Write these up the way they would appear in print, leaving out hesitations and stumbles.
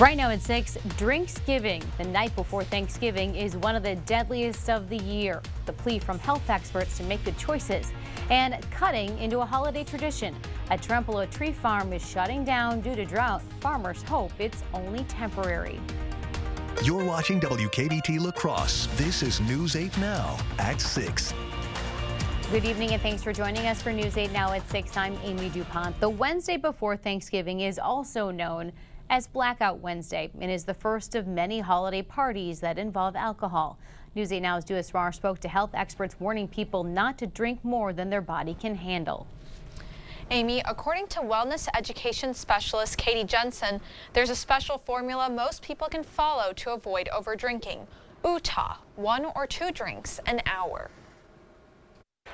Right now at 6, Drinksgiving. The night before Thanksgiving is one of the deadliest of the year. The plea from health experts to make good choices and cutting into a holiday tradition. A Trempealeau tree farm is shutting down due to drought. Farmers hope it's only temporary. You're watching WKBT La Crosse. This is News 8 Now at 6. Good evening and thanks for joining us for News 8 Now at 6. I'm Amy DuPont. The Wednesday before Thanksgiving is also known as Blackout Wednesday and is the first of many holiday parties that involve alcohol. News 8 Now's Dua Srar spoke to health experts warning people not to drink more than their body can handle. Amy, according to wellness education specialist Katie Jensen, there's a special formula most people can follow to avoid overdrinking. UTA, 1 or 2 drinks an hour.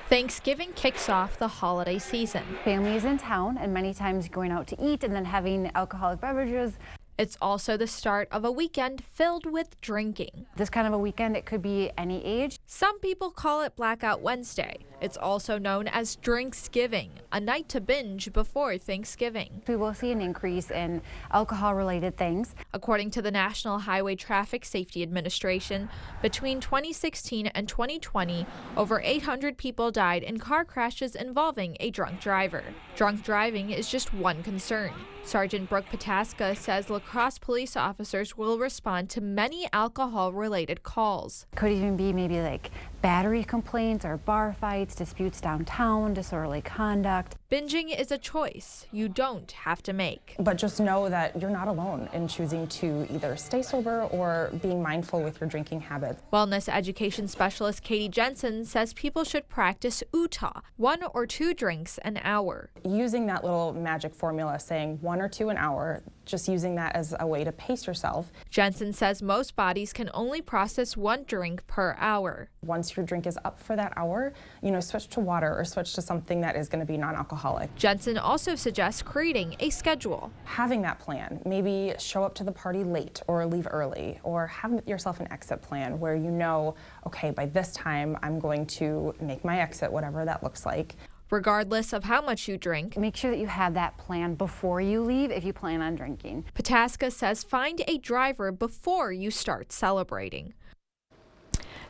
Thanksgiving kicks off the holiday season. Family is in town and many times going out to eat and then having alcoholic beverages. It's also the start of a weekend filled with drinking. This kind of a weekend, it could be any age. Some people call it Blackout Wednesday. It's also known as Drinksgiving, a night to binge before Thanksgiving. We will see an increase in alcohol-related things. According to the National Highway Traffic Safety Administration, between 2016 and 2020, over 800 people died in car crashes involving a drunk driver. Drunk driving is just one concern. Sergeant Brooke Pataska says La Crosse police officers will respond to many alcohol-related calls. Could even be maybe like battery complaints or bar fights, disputes downtown, disorderly conduct. Binging is a choice you don't have to make. But just know that you're not alone in choosing to either stay sober or being mindful with your drinking habits. Wellness education specialist Katie Jensen says people should practice UTA, 1 or 2 drinks an hour. Using that little magic formula saying 1 or 2 an hour, just using that as a way to pace yourself. Jensen says most bodies can only process 1 drink per hour. Once your drink is up for that hour, switch to water or switch to something that is going to be non-alcoholic. Jensen also suggests creating a schedule. Having that plan, maybe show up to the party late or leave early, or have yourself an exit plan where you know, okay, by this time I'm going to make my exit, whatever that looks like. Regardless of how much you drink, make sure that you have that plan before you leave if you plan on drinking. Pataska says find a driver before you start celebrating.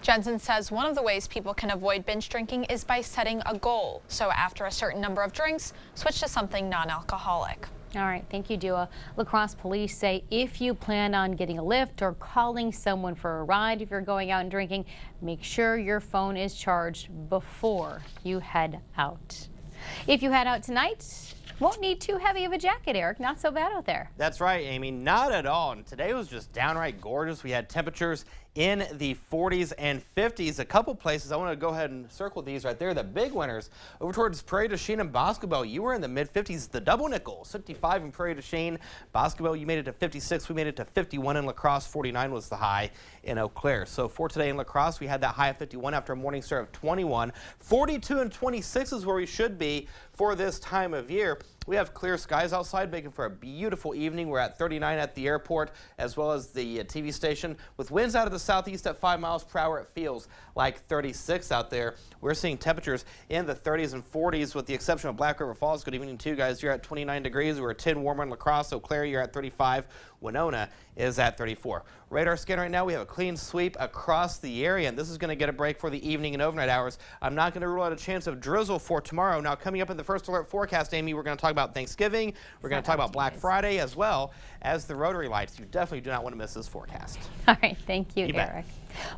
Jensen says one of the ways people can avoid binge drinking is by setting a goal. So after a certain number of drinks, switch to something non-alcoholic. All right, thank you, Dua. La Crosse police say if you plan on getting a lift or calling someone for a ride if you're going out and drinking, make sure your phone is charged before you head out. If you head out tonight, won't need too heavy of a jacket, Eric. Not so bad out there. That's right, Amy. Not at all. And today was just downright gorgeous. We had temperatures in the 40s and 50s. A couple places, I want to go ahead and circle these right there. The big winners over towards Prairie du Chien and Boscobel. You were in the mid-50s. The double nickel, 55 in Prairie du Chien. Boscobel, you made it to 56. We made it to 51 in La Crosse. 49 was the high in Eau Claire. So for today in La Crosse, we had that high of 51 after a morning start of 21. 42 and 26 is where we should be for this time of year. We have clear skies outside, making for a beautiful evening. We're at 39 at the airport, as well as the TV station. With winds out of the southeast at 5 miles per hour, it feels like 36 out there. We're seeing temperatures in the 30s and 40s, with the exception of Black River Falls. Good evening to you guys. You're at 29 degrees. We're 10 warmer in La Crosse. Eau Claire, you're at 35. Winona is at 34. Radar scan right now, we have a clean sweep across the area, and this is going to get a break for the evening and overnight hours. I'm not going to rule out a chance of drizzle for tomorrow. Now, coming up in the first alert forecast, Amy, we're going to talk about Thanksgiving. We're going to talk about Black Friday as well as the Rotary Lights. You definitely do not want to miss this forecast. All right, thank you, You Eric. bet.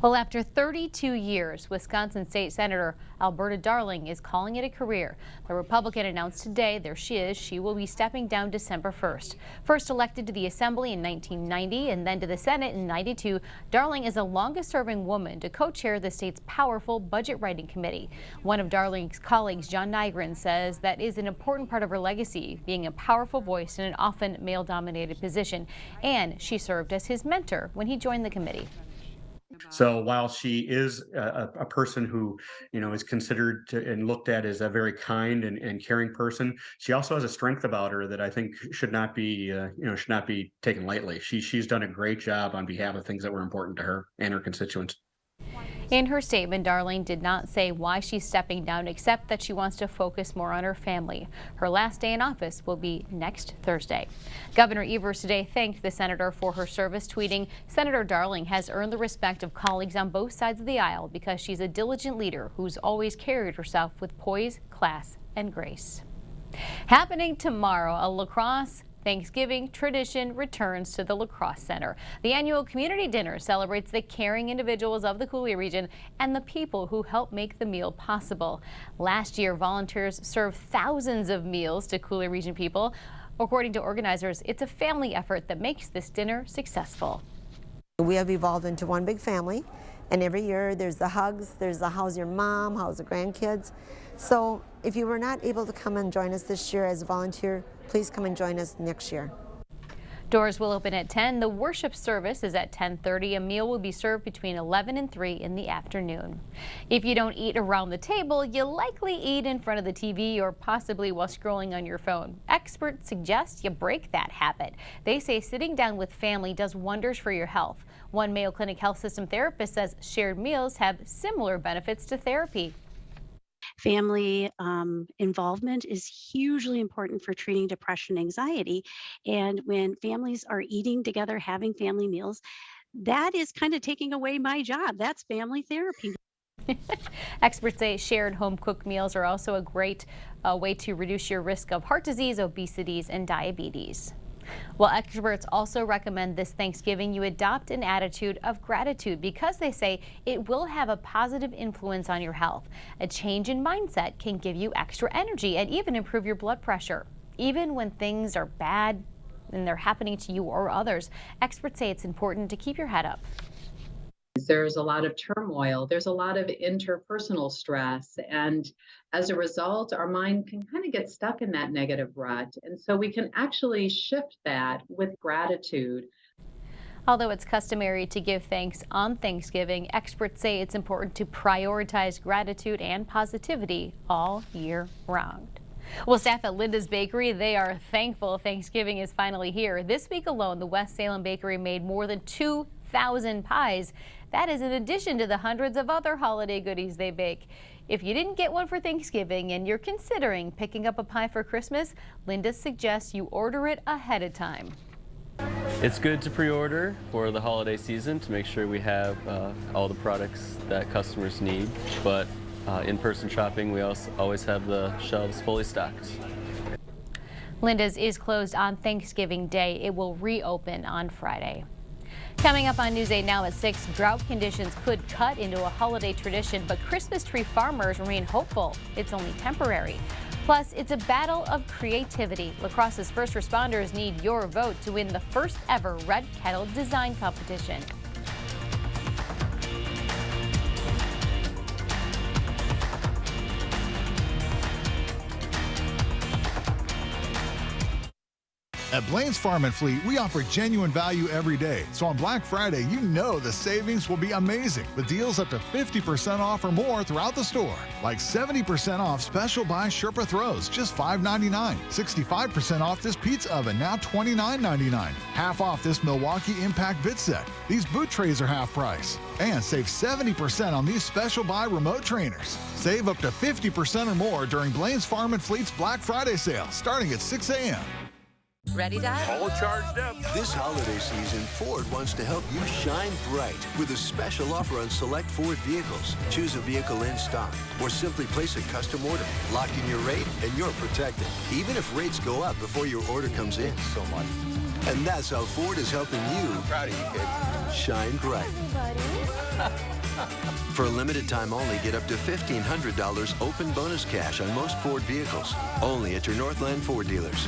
Well, after 32 years, Wisconsin State Senator Alberta Darling is calling it a career. The Republican announced today there she is. She will be stepping down December 1st. First elected to the Assembly in 1990 and then to the Senate in 92, Darling is the longest-serving woman to co-chair the state's powerful budget writing committee. One of Darling's colleagues, John Nygren, says that is an important part of her legacy, being a powerful voice in an often male-dominated position. And she served as his mentor when he joined the committee. So while she is a person who, is considered and looked at as a very kind and caring person, she also has a strength about her that I think should not be taken lightly. She's done a great job on behalf of things that were important to her and her constituents. In her statement, Darling did not say why she's stepping down, except that she wants to focus more on her family. Her last day in office will be next Thursday. Governor Evers today thanked the senator for her service, tweeting, "Senator Darling has earned the respect of colleagues on both sides of the aisle because she's a diligent leader who's always carried herself with poise, class, and grace." Happening tomorrow, a La Crosse Thanksgiving tradition returns to the La Crosse Center. The annual community dinner celebrates the caring individuals of the Coulee region and the people who help make the meal possible. Last year, volunteers served thousands of meals to Coulee region people. According to organizers, it's a family effort that makes this dinner successful. We have evolved into one big family, and every year there's the hugs, there's the how's your mom, how's the grandkids. So if you were not able to come and join us this year as a volunteer, please come and join us next year. Doors will open at 10. The worship service is at 10:30. A meal will be served between 11 and 3 in the afternoon. If you don't eat around the table, you'll likely eat in front of the TV or possibly while scrolling on your phone. Experts suggest you break that habit. They say sitting down with family does wonders for your health. One Mayo Clinic Health System therapist says shared meals have similar benefits to therapy. Family involvement is hugely important for treating depression and anxiety. And when families are eating together, having family meals, that is kind of taking away my job. That's family therapy. Experts say shared home-cooked meals are also a great way to reduce your risk of heart disease, obesity, and diabetes. Well, experts also recommend this Thanksgiving you adopt an attitude of gratitude because they say it will have a positive influence on your health. A change in mindset can give you extra energy and even improve your blood pressure. Even when things are bad and they're happening to you or others, experts say it's important to keep your head up. There's a lot of turmoil, there's a lot of interpersonal stress, and as a result, our mind can kind of get stuck in that negative rut. And so we can actually shift that with gratitude. Although it's customary to give thanks on Thanksgiving, experts say it's important to prioritize gratitude and positivity all year round. Well, staff at Linda's Bakery, they are thankful Thanksgiving is finally here. This week alone, the West Salem Bakery made more than 2,000 pies. That is in addition to the hundreds of other holiday goodies they bake. If you didn't get one for Thanksgiving and you're considering picking up a pie for Christmas, Linda suggests you order it ahead of time. It's good to pre-order for the holiday season to make sure we have all the products that customers need, but in-person shopping, we also always have the shelves fully stocked. Linda's is closed on Thanksgiving Day. It will reopen on Friday. Coming up on News 8 now at 6, drought conditions could cut into a holiday tradition, but Christmas tree farmers remain hopeful it's only temporary. Plus, it's a battle of creativity. La Crosse's first responders need your vote to win the first ever Red Kettle Design Competition. At Blaine's Farm and Fleet, we offer genuine value every day. So on Black Friday, you know the savings will be amazing with deals up to 50% off or more throughout the store. Like 70% off Special Buy Sherpa Throws, just $5.99. 65% off this pizza oven, now $29.99. Half off this Milwaukee Impact Bit Set. These boot trays are half price. And save 70% on these Special Buy remote trainers. Save up to 50% or more during Blaine's Farm and Fleet's Black Friday sale, starting at 6 a.m. Ready, Dad? All charged up. This holiday season, Ford wants to help you shine bright with a special offer on select Ford vehicles. Choose a vehicle in stock or simply place a custom order. Lock in your rate and you're protected, even if rates go up before your order comes in. So much. And that's how Ford is helping you Proud of you, kid. Shine bright. For a limited time only, get up to $1,500 open bonus cash on most Ford vehicles. Only at your Northland Ford dealers.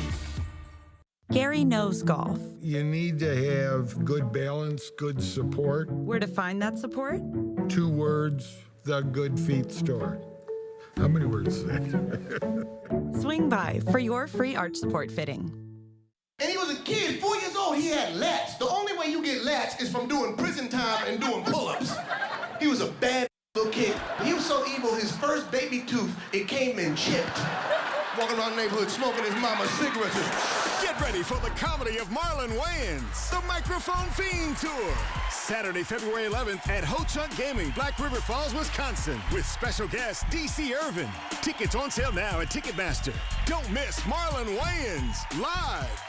Gary knows golf. You need to have good balance, good support. Where to find that support? 2 words, The Good Feet Store. How many words is that? Swing by for your free arch support fitting. And he was a kid, 4 years old, he had lats. The only way you get lats is from doing prison time and doing pull-ups. He was a bad little kid. He was so evil, his first baby tooth, it came in chipped. Walking around the neighborhood smoking his mama's cigarettes. Get ready for the comedy of Marlon Wayans, the Microphone Fiend Tour. Saturday, February 11th at Ho Chunk Gaming, Black River Falls, Wisconsin, with special guest DC Irvin. Tickets on sale now at Ticketmaster. Don't miss Marlon Wayans live.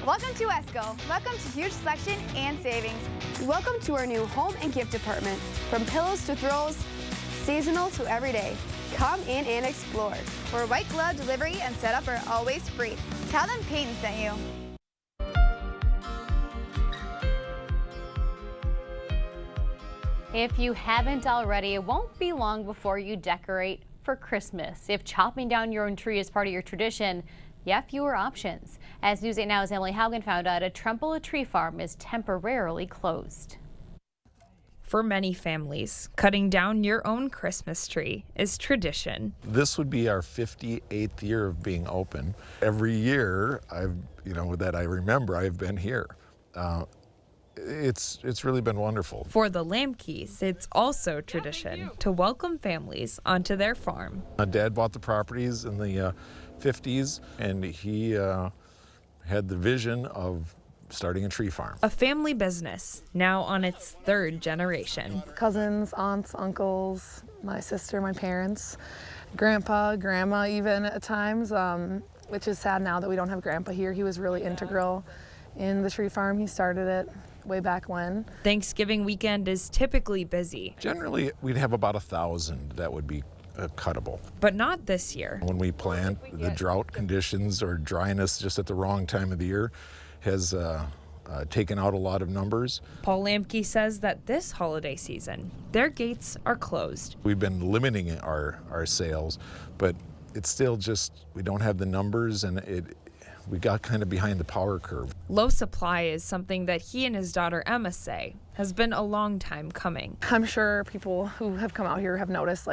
Welcome to Esco. Welcome to huge selection and savings. Welcome to our new home and gift department. From pillows to throws, seasonal to everyday. Come in and explore. Where white glove delivery and setup are always free. Tell them Peyton sent you. If you haven't already, it won't be long before you decorate for Christmas. If chopping down your own tree is part of your tradition, you have fewer options. As News 8 Now's Emily Haugen found out, a Trempealeau tree farm is temporarily closed. For many families, cutting down your own Christmas tree is tradition. This would be our 58th year of being open. Every year that I remember, I've been here. It's really been wonderful. For the Lamkeys, it's also tradition to welcome families onto their farm. Dad bought the properties in the 50s, and he had the vision of starting a tree farm. A family business, now on its third generation. Cousins, aunts, uncles, my sister, my parents, grandpa, grandma even at times, which is sad now that we don't have grandpa here. He was really integral in the tree farm. He started it way back when. Thanksgiving weekend is typically busy. Generally, we'd have about 1,000 that would be cuttable. But not this year. When we plant, the drought conditions or dryness just at the wrong time of the year has taken out a lot of numbers. Paul Lamke says that this holiday season, their gates are closed. We've been limiting our sales, but it's still just, we don't have the numbers, and we got kind of behind the power curve. Low supply is something that he and his daughter Emma say has been a long time coming. I'm sure people who have come out here have noticed,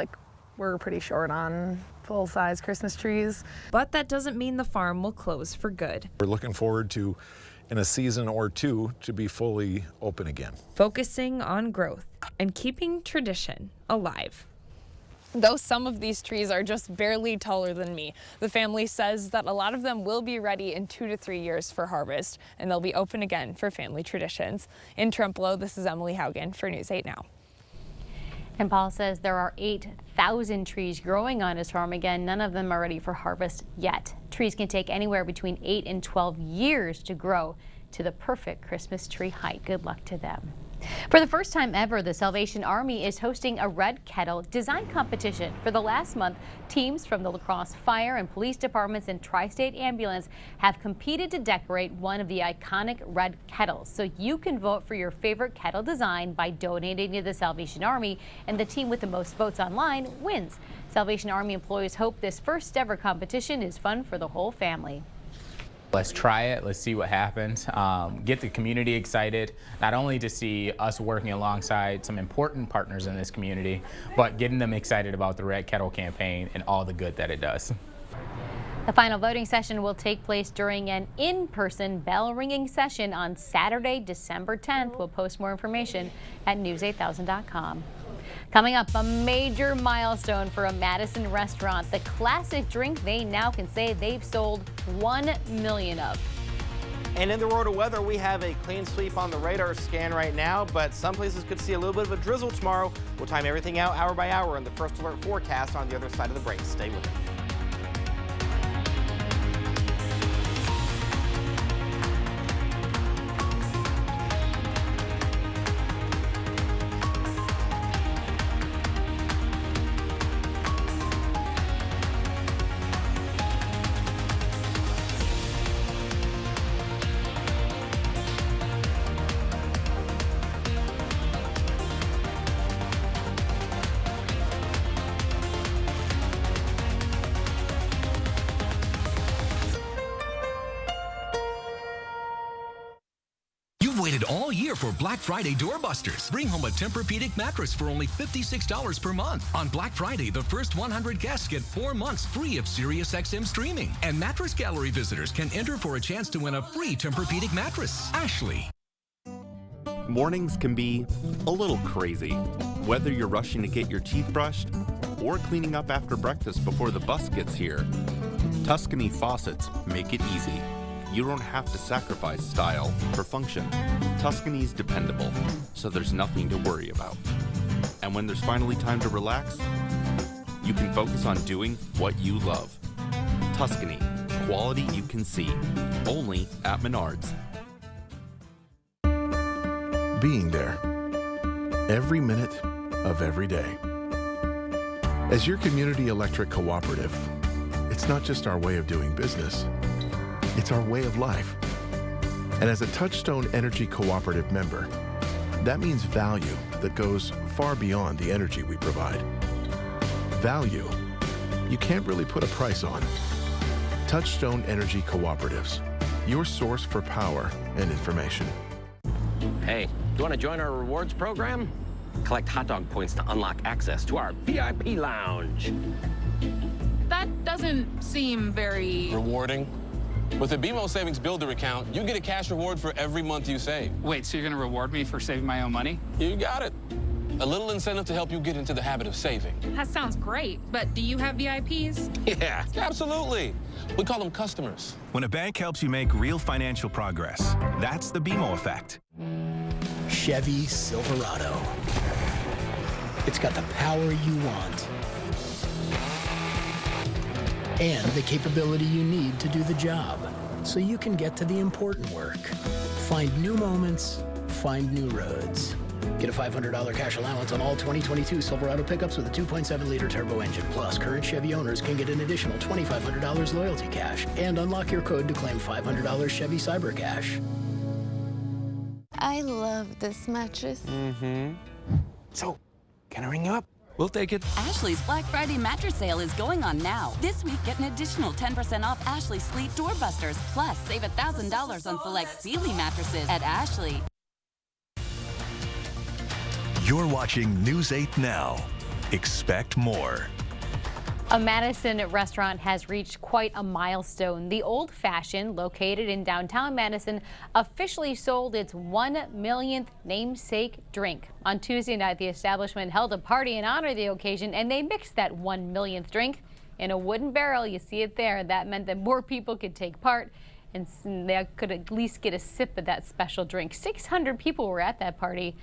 we're pretty short on full-size Christmas trees. But that doesn't mean the farm will close for good. We're looking forward to, in a season or two, to be fully open again. Focusing on growth and keeping tradition alive. Though some of these trees are just barely taller than me, the family says that a lot of them will be ready in 2 to 3 years for harvest, and they'll be open again for family traditions. In Trempealeau, this is Emily Haugen for News 8 Now. And Paul says there are 8,000 trees growing on his farm. Again, none of them are ready for harvest yet. Trees can take anywhere between 8 and 12 years to grow to the perfect Christmas tree height. Good luck to them. For the first time ever, the Salvation Army is hosting a red kettle design competition. For the last month, teams from the La Crosse Fire and Police Departments and Tri-State Ambulance have competed to decorate one of the iconic red kettles. So you can vote for your favorite kettle design by donating to the Salvation Army, and the team with the most votes online wins. Salvation Army employees hope this first ever competition is fun for the whole family. Let's try it. Let's see what happens. Get the community excited, not only to see us working alongside some important partners in this community, but getting them excited about the Red Kettle campaign and all the good that it does. The final voting session will take place during an in-person bell ringing session on Saturday, December 10th. We'll post more information at news8000.com. Coming up, a major milestone for a Madison restaurant. The classic drink they now can say they've sold 1 million of. And in the world of weather, we have a clean sweep on the radar scan right now, but some places could see a little bit of a drizzle tomorrow. We'll time everything out hour by hour in the First Alert forecast on the other side of the break. Stay with us. Waited all year for Black Friday doorbusters. Bring home a Tempur-Pedic mattress for only $56 per month. On Black Friday, the first 100 guests get 4 months free of SiriusXM streaming. And Mattress Gallery visitors can enter for a chance to win a free Tempur-Pedic mattress. Ashley. Mornings can be a little crazy. Whether you're rushing to get your teeth brushed or cleaning up after breakfast before the bus gets here, Tuscany faucets make it easy. you don't have to sacrifice style for function. Tuscany's dependable, so there's nothing to worry about. And when there's finally time to relax, you can focus on doing what you love. Tuscany, quality you can see, only at Menards. Being there, every minute of every day. As your community electric cooperative, it's not just our way of doing business, it's our way of life. And as a Touchstone Energy Cooperative member, that means value that goes far beyond the energy we provide. Value you can't really put a price on. Touchstone Energy Cooperatives, your source for power and information. Hey, do you want to join our rewards program? Collect hot dog points to unlock access to our VIP lounge. That doesn't seem very... rewarding. With the BMO Savings Builder account, you get a cash reward for every month you save. Wait, so you're going to reward me for saving my own money? You got it. A little incentive to help you get into the habit of saving. That sounds great, but do you have VIPs? Yeah, absolutely. We call them customers. When a bank helps you make real financial progress, that's the BMO effect. Chevy Silverado. It's got the power you want and the capability you need to do the job, so you can get to the important work. Find new moments, find new roads. Get a $500 cash allowance on all 2022 Silverado pickups with a 2.7-liter turbo engine. Plus, current Chevy owners can get an additional $2,500 loyalty cash and unlock your code to claim $500 Chevy Cyber Cash. I love this mattress. So, can I ring you up? We'll take it. Ashley's Black Friday mattress sale is going on now. This week, get an additional 10% off Ashley Sleep Doorbusters. Plus, save $1,000 on select Sealy mattresses at Ashley. You're watching News 8 Now. Expect more. A Madison restaurant has reached quite a milestone. The Old Fashioned, located in downtown Madison, officially sold its 1 millionth namesake drink. On Tuesday night, the establishment held a party in honor of the occasion, and they mixed that 1 millionth drink in a wooden barrel. You see it there. That meant that more people could take part, and they could at least get a sip of that special drink. 600 people were at that party,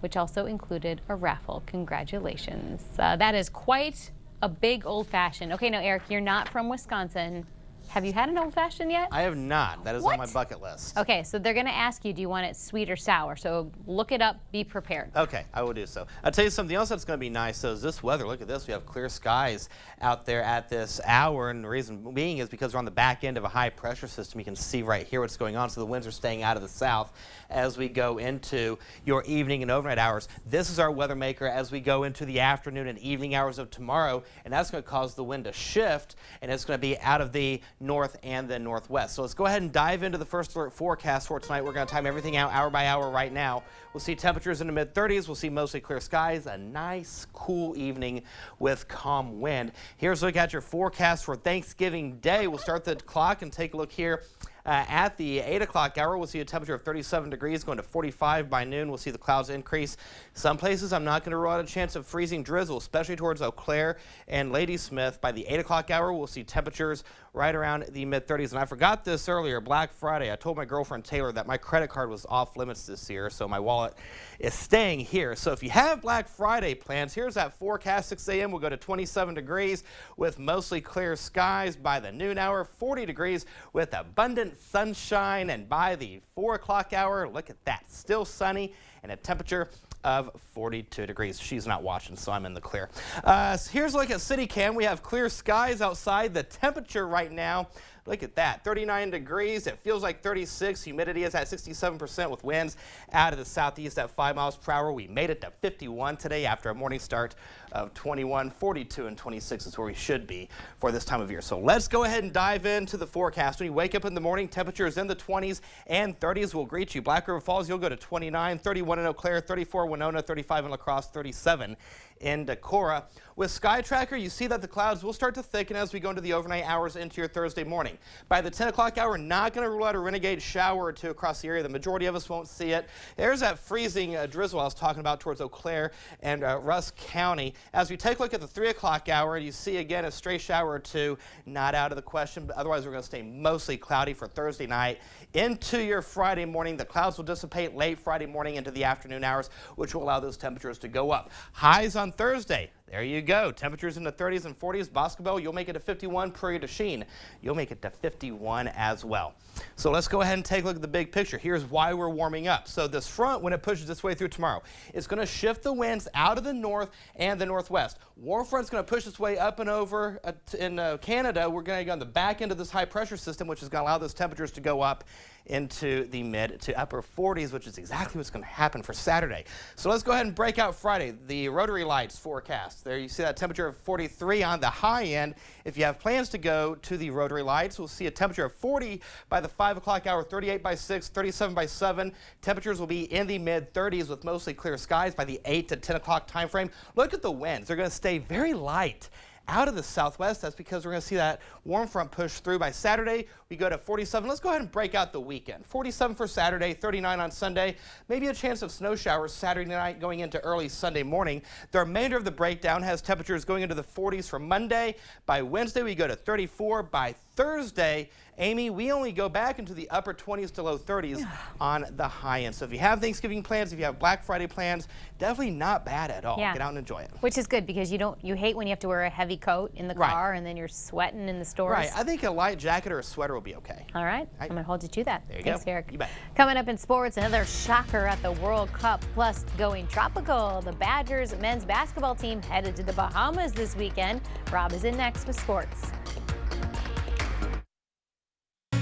which also included a raffle. Congratulations. That is quite a big Old Fashioned. Okay, now Eric, you're not from Wisconsin. Have you had an Old Fashioned yet? I have not. That is on my bucket list. Okay, so they're going to ask you, do you want it sweet or sour? So look it up, be prepared. Okay, I will do so. I'll tell you something else that's going to be nice, though, is this weather. Look at this. We have clear skies out there at this hour, and the reason being is because we're on the back end of a high pressure system. You can see right here what's going on, so the winds are staying out of the south as we go into your evening and overnight hours. This is our weather maker as we go into the afternoon and evening hours of tomorrow, and that's going to cause the wind to shift, and it's going to be out of the north and the northwest. So let's go ahead and dive into the first alert forecast for tonight. We're going to time everything out hour by hour right now. We'll see temperatures in the mid-30s. We'll see mostly clear skies, a nice cool evening with calm wind. Here's a look at your forecast for Thanksgiving Day. We'll start the clock and take a look here. At the 8 o'clock hour, we'll see a temperature of 37 degrees going to 45 by noon. We'll see the clouds increase. Some places I'm not going to rule out a chance of freezing drizzle, especially towards Eau Claire and Ladysmith. By the 8 o'clock hour, we'll see temperatures right around the mid-30s. And I forgot this earlier, Black Friday. I told my girlfriend Taylor that my credit card was off limits this year, so my wallet is staying here. So if you have Black Friday plans, here's that forecast. 6 a.m. we'll go to 27 degrees with mostly clear skies. By the noon hour, 40 degrees with abundant sunshine, and by the 4 o'clock hour, look at that, still sunny and a temperature of 42 degrees. She's not watching, so I'm in the clear. So here's a look at CityCam. We have clear skies outside. The temperature right now, look at that, 39 degrees. It feels like 36. Humidity is at 67% with winds out of the southeast at 5 miles per hour. We made it to 51 today after a morning start of 21, 42, and 26 is where we should be for this time of year. So let's go ahead and dive into the forecast. When you wake up in the morning, temperatures in the 20s and 30s will greet you. Black River Falls, you'll go to 29, 31 in Eau Claire, 34 Winona, 35 in La Crosse, 37 in Decorah. With Sky Tracker, you see that the clouds will start to thicken as we go into the overnight hours into your Thursday morning. By the 10 o'clock hour, not going to rule out a renegade shower or two across the area. The majority of us won't see it. There's that freezing drizzle I was talking about towards Eau Claire and Rusk County. As we take a look at the 3 o'clock hour, you see again a stray shower or two, not out of the question, but otherwise we're going to stay mostly cloudy for Thursday night. Into your Friday morning, the clouds will dissipate late Friday morning into the afternoon hours, which will allow those temperatures to go up. Highs on Thursday. There you go. Temperatures in the 30s and 40s. Boscobel, you'll make it to 51. Prairie du Chien, you'll make it to 51 as well. So let's go ahead and take a look at the big picture. Here's why we're warming up. So this front, when it pushes its way through tomorrow, it's going to shift the winds out of the north and the northwest. Warm front's going to push its way up and over in Canada. We're going to go on the back end of this high pressure system, which is going to allow those temperatures to go up into the mid to upper 40s, which is exactly what's going to happen for Saturday. So let's go ahead and break out Friday. The Rotary Lights forecast. There you see that temperature of 43 on the high end. If you have plans to go to the Rotary Lights, we'll see a temperature of 40 by the 5 o'clock hour, 38 by 6, 37 by 7. Temperatures will be in the mid 30s with mostly clear skies by the 8 to 10 o'clock time frame. Look at the winds. They're going to stay very light out of the southwest. That's because we're going to see that warm front push through. By Saturday, we go to 47. Let's go ahead and break out the weekend. 47 for Saturday, 39 on Sunday. Maybe a chance of snow showers Saturday night going into early Sunday morning. The remainder of the breakdown has temperatures going into the 40s for Monday. By Wednesday, we go to 34. By Thursday, Amy, we only go back into the upper 20s to low 30s on the high end. So if you have Thanksgiving plans, if you have Black Friday plans, definitely not bad at all. Yeah. Get out and enjoy it. Which is good because you hate when you have to wear a heavy coat in the car and then you're sweating in the stores. Right. I think a light jacket or a sweater will be okay. All right. I'm going to hold you to that. There you Thanks, go. Eric. You bet. Coming up in sports, another shocker at the World Cup, plus going tropical. The Badgers men's basketball team headed to the Bahamas this weekend. Rob is in next with sports.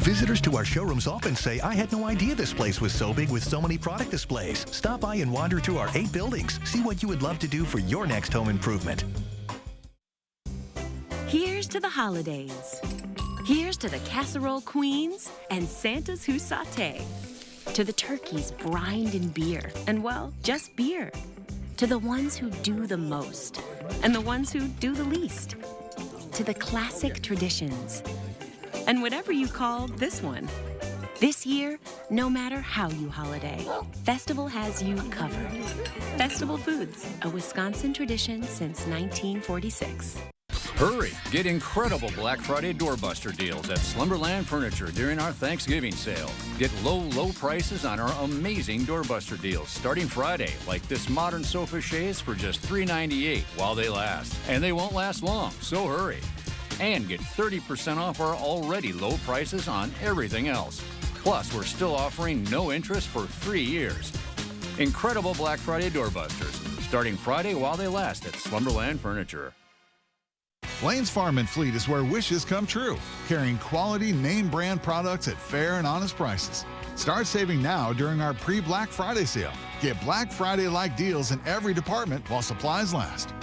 Visitors to our showrooms often say, I had no idea this place was so big with so many product displays. Stop by and wander through our 8 buildings. See what you would love to do for your next home improvement. Here's to the holidays. Here's to the casserole queens and Santas who saute. To the turkeys brined in beer, and well, just beer. To the ones who do the most, and the ones who do the least. To the classic traditions. And whatever you call this one. This year, no matter how you holiday, Festival has you covered. Festival Foods, a Wisconsin tradition since 1946. Hurry! Get incredible Black Friday doorbuster deals at Slumberland Furniture during our Thanksgiving sale. Get low prices on our amazing doorbuster deals starting Friday, like this modern sofa chaise for just $3.98 while they last. And they won't last long, so hurry. And get 30% off our already low prices on everything else. Plus, we're still offering no interest for 3 years. Incredible Black Friday doorbusters, starting Friday while they last at Slumberland Furniture. Lane's Farm and Fleet is where wishes come true, carrying quality name brand products at fair and honest prices. Start saving now during our pre-Black Friday sale. Get Black Friday-like deals in every department while supplies last.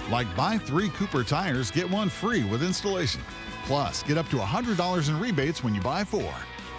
Like buy 3 Cooper tires, get 1 free with installation. Plus, get up to $100 in rebates when you buy 4.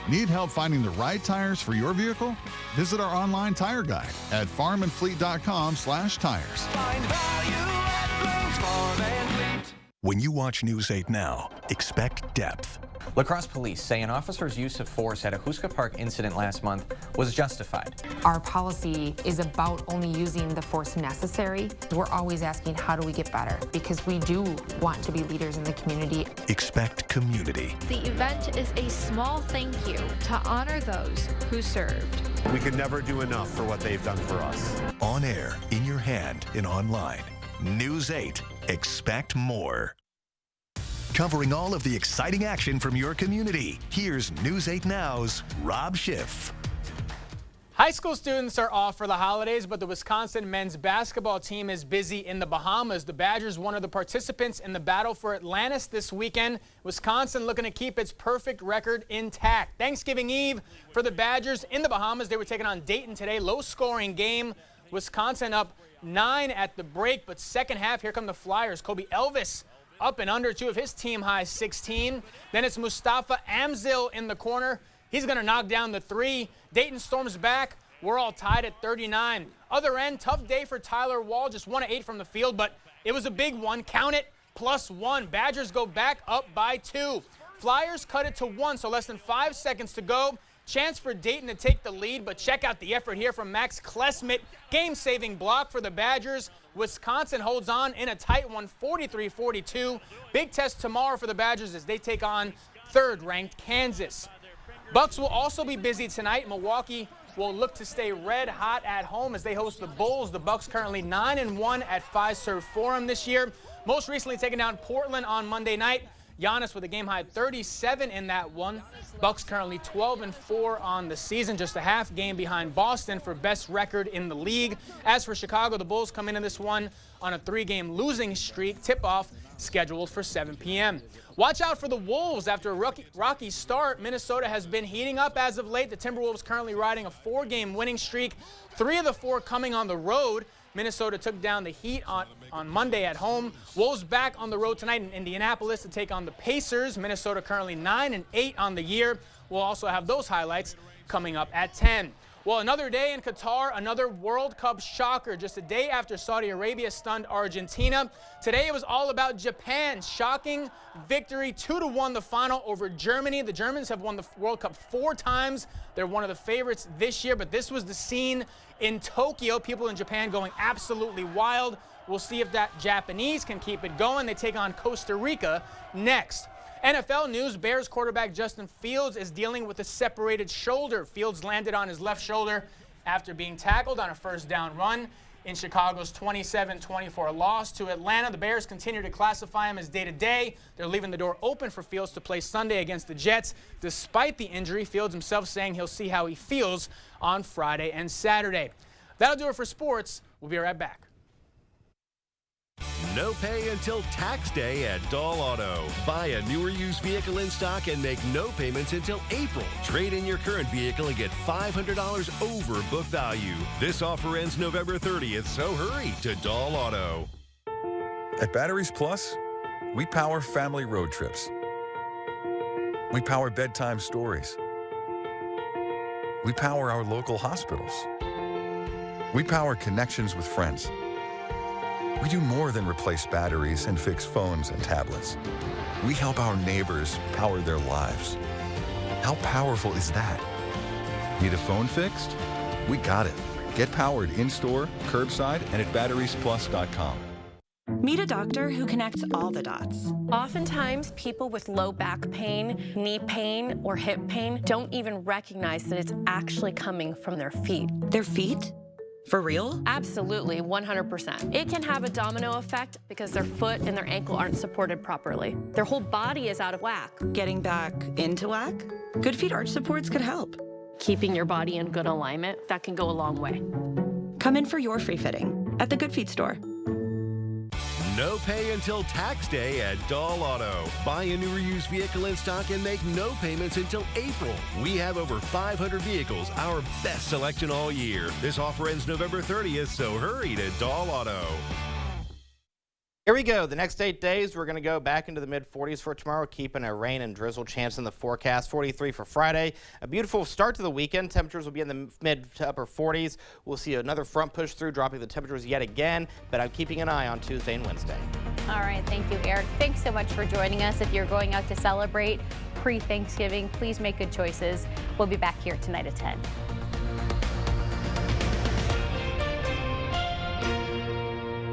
Need help finding the right tires for your vehicle? Visit our online tire guide at farmandfleet.com/tires. Find value at Lane's Farm and Fleet. When you watch News 8 Now, expect depth. La Crosse police say an officer's use of force at a Huska Park incident last month was justified. Our policy is about only using the force necessary. We're always asking, how do we get better? Because we do want to be leaders in the community. Expect community. The event is a small thank you to honor those who served. We could never do enough for what they've done for us. On air, in your hand, and online. News 8. Expect more. Covering all of the exciting action from your community, here's News 8 Now's Rob Schiff. High school students are off for the holidays, but the Wisconsin men's basketball team is busy in the Bahamas. The Badgers, one of the participants in the battle for Atlantis this weekend. Wisconsin looking to keep its perfect record intact. Thanksgiving Eve for the Badgers in the Bahamas. They were taking on Dayton today. Low-scoring game. Wisconsin up 9 at the break, but second half, here come the Flyers. Kobe Elvis up and under 2 of his team high 16. Then it's Mustafa Amzil in the corner. He's going to knock down the 3. Dayton storms back, We're all tied at 39. Other end, tough day for Tyler Wall, just 1 of 8 from the field, but it was a big one. Count it, +1. Badgers go back up by 2. Flyers cut it to 1, so less than 5 seconds to go. Chance for Dayton to take the lead, but check out the effort here from Max Klesmit. Game-saving block for the Badgers. Wisconsin holds on in a tight one, 43-42. Big test tomorrow for the Badgers as they take on third-ranked Kansas. Bucks will also be busy tonight. Milwaukee will look to stay red hot at home as they host the Bulls. The Bucks currently 9-1 at Fiserv Forum this year. Most recently taking down Portland on Monday night. Giannis with a game-high 37 in that one. Bucks currently 12-4 on the season, just a half game behind Boston for best record in the league. As for Chicago, the Bulls come into this one on a 3-game losing streak. Tip-off scheduled for 7 p.m. Watch out for the Wolves. After a rocky start, Minnesota has been heating up as of late. The Timberwolves currently riding a 4-game winning streak, 3 of the 4 coming on the road. Minnesota took down the Heat on Monday at home. Wolves back on the road tonight in Indianapolis to take on the Pacers. Minnesota currently 9-8 on the year. We'll also have those highlights coming up at 10. Well, another day in Qatar, another World Cup shocker. Just a day after Saudi Arabia stunned Argentina. Today it was all about Japan's shocking victory, 2-1 the final over Germany. The Germans have won the World Cup 4 times. They're one of the favorites this year, but this was the scene in Tokyo. People in Japan going absolutely wild. We'll see if that Japanese can keep it going. They take on Costa Rica next. NFL news, Bears quarterback Justin Fields is dealing with a separated shoulder. Fields landed on his left shoulder after being tackled on a first down run in Chicago's 27-24 loss to Atlanta. The Bears continue to classify him as day-to-day. They're leaving the door open for Fields to play Sunday against the Jets. Despite the injury, Fields himself saying he'll see how he feels on Friday and Saturday. That'll do it for sports. We'll be right back. No pay until tax day at Dahl Auto. Buy a new or used vehicle in stock and make no payments until April. Trade in your current vehicle and get $500 over book value. This offer ends November 30th, so hurry to Dahl Auto. At Batteries Plus, we power family road trips. We power bedtime stories. We power our local hospitals. We power connections with friends. We do more than replace batteries and fix phones and tablets. We help our neighbors power their lives. How powerful is that? Need a phone fixed? We got it. Get powered in-store, curbside, and at batteriesplus.com. Meet a doctor who connects all the dots. Oftentimes, people with low back pain, knee pain, or hip pain don't even recognize that it's actually coming from their feet. Their feet? For real? Absolutely, 100%. It can have a domino effect because their foot and their ankle aren't supported properly. Their whole body is out of whack. Getting back into whack? Good Feet arch supports could help. Keeping your body in good alignment, that can go a long way. Come in for your free fitting at the Good Feet store. No pay until tax day at Dahl Auto. Buy a new or used vehicle in stock and make no payments until April. We have over 500 vehicles, our best selection all year. This offer ends November 30th, so hurry to Dahl Auto. Here we go. The next 8 days, we're going to go back into the mid-40s for tomorrow, keeping a rain and drizzle chance in the forecast. 43 for Friday. A beautiful start to the weekend. Temperatures will be in the mid to upper 40s. We'll see another front push through, dropping the temperatures yet again, but I'm keeping an eye on Tuesday and Wednesday. All right. Thank you, Eric. Thanks so much for joining us. If you're going out to celebrate pre-Thanksgiving, please make good choices. We'll be back here tonight at 10.